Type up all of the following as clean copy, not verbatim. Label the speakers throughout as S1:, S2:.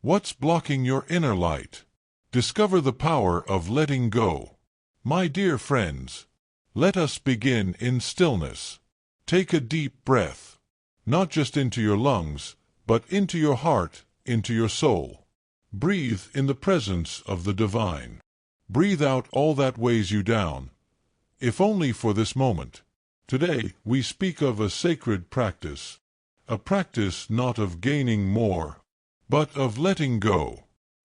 S1: What's blocking your inner light? Discover the power of letting go. My dear friends, let us begin in stillness. Take a deep breath, not just into your lungs, but into your heart, into your soul. Breathe in the presence of the divine. Breathe out all that weighs you down, if only for this moment. Today we speak of a sacred practice, a practice not of gaining more, but of letting go,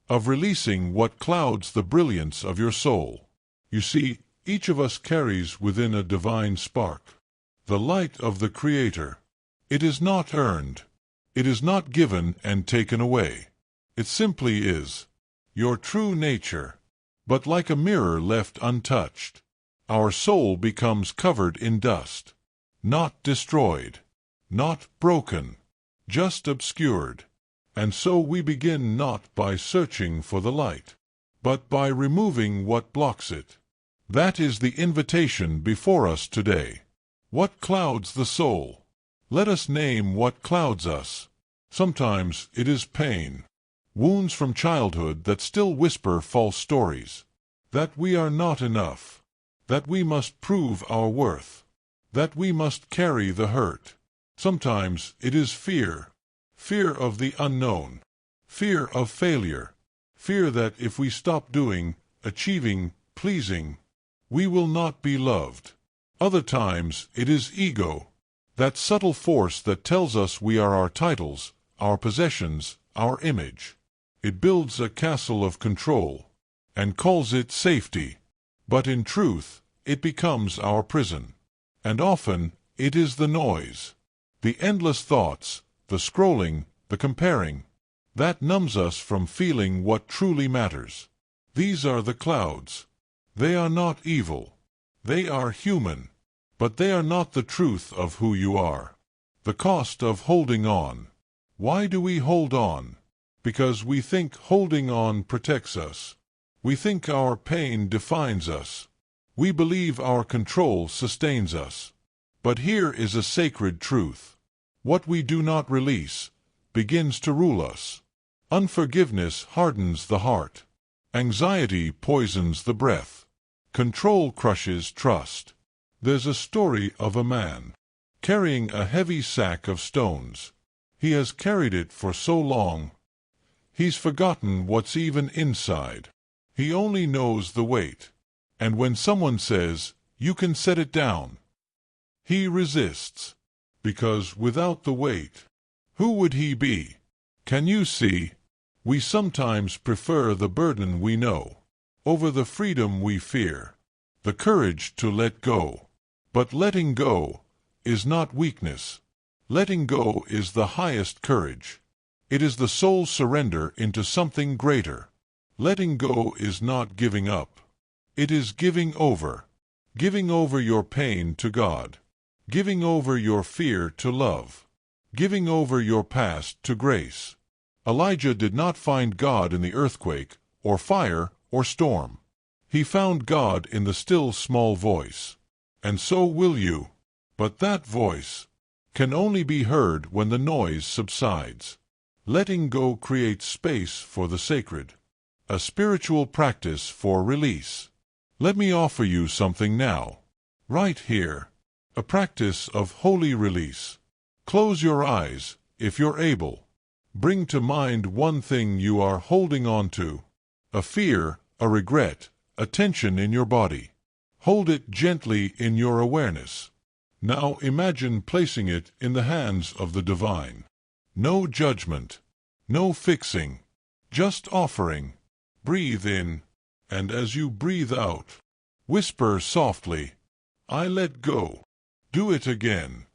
S1: of releasing what clouds the brilliance of your soul. You see, each of us carries within a divine spark, the light of the Creator. It is not earned. It is not given and taken away. It simply is, your true nature. But like a mirror left untouched, our soul becomes covered in dust, not destroyed, not broken, just obscured. And so we begin not by searching for the light, but by removing what blocks it. That is the invitation before us today. What clouds the soul? Let us name what clouds us. Sometimes it is pain, wounds from childhood that still whisper false stories, that we are not enough, that we must prove our worth, that we must carry the hurt. Sometimes it is fear, fear of the unknown, fear of failure, fear that if we stop doing, achieving, pleasing, we will not be loved. Other times it is ego, that subtle force that tells us we are our titles, our possessions, our image. It builds a castle of control and calls it safety, but in truth it becomes our prison. And often it is the noise, the endless thoughts, the scrolling, the comparing, that numbs us from feeling what truly matters. These are the clouds. They are not evil. They are human. But they are not the truth of who you are. The cost of holding on. Why do we hold on? Because we think holding on protects us. We think our pain defines us. We believe our control sustains us. But here is a sacred truth. What we do not release begins to rule us. Unforgiveness hardens the heart. Anxiety poisons the breath. Control crushes trust. There's a story of a man carrying a heavy sack of stones. He has carried it for so long, he's forgotten what's even inside. He only knows the weight. And when someone says, "You can set it down," he resists. Because without the weight, who would he be? Can you see? We sometimes prefer the burden we know over the freedom we fear, the courage to let go. But letting go is not weakness. Letting go is the highest courage. It is the soul's surrender into something greater. Letting go is not giving up. It is giving over. Giving over your pain to God. Giving over your fear to love. Giving over your past to grace. Elijah did not find God in the earthquake, or fire, or storm. He found God in the still small voice. And so will you. But that voice can only be heard when the noise subsides. Letting go creates space for the sacred, a spiritual practice for release. Let me offer you something now, right here, a practice of holy release. Close your eyes, if you're able. Bring to mind one thing you are holding on to, a fear, a regret, a tension in your body. Hold it gently in your awareness. Now imagine placing it in the hands of the divine. No judgment, no fixing, just offering. Breathe in, and as you breathe out, whisper softly, "I let go." Do it again,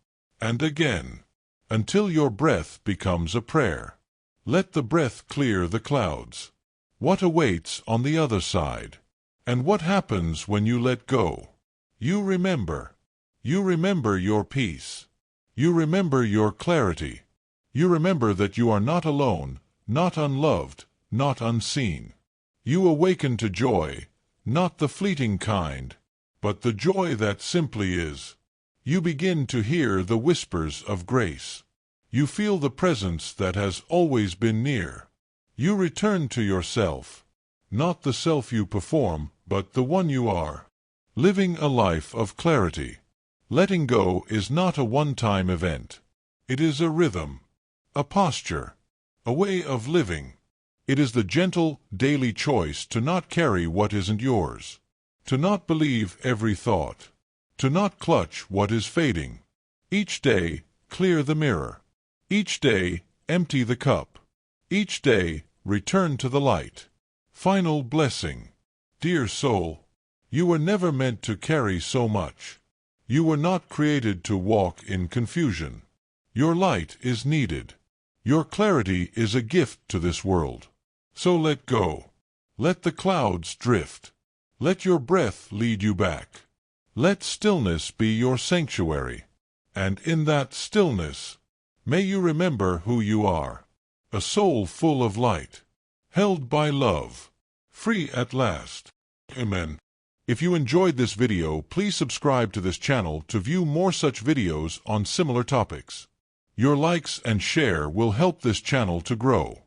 S1: and again, until your breath becomes a prayer. Let the breath clear the clouds. What awaits on the other side? And what happens when you let go? You remember. You remember your peace. You remember your clarity. You remember that you are not alone, not unloved, not unseen. You awaken to joy, not the fleeting kind, but the joy that simply is. You begin to hear the whispers of grace. You feel the presence that has always been near. You return to yourself. Not the self you perform, but the one you are. Living a life of clarity. Letting go is not a one-time event. It is a rhythm, a posture, a way of living. It is the gentle, daily choice to not carry what isn't yours, to not believe every thought, to not clutch what is fading. Each day, clear the mirror. Each day, empty the cup. Each day, return to the light. Final blessing. Dear soul, you were never meant to carry so much. You were not created to walk in confusion. Your light is needed. Your clarity is a gift to this world. So let go. Let the clouds drift. Let your breath lead you back. Let stillness be your sanctuary. And in that stillness, may you remember who you are. A soul full of light, held by love, free at last. Amen. If you enjoyed this video, please subscribe to this channel to view more such videos on similar topics. Your likes and share will help this channel to grow.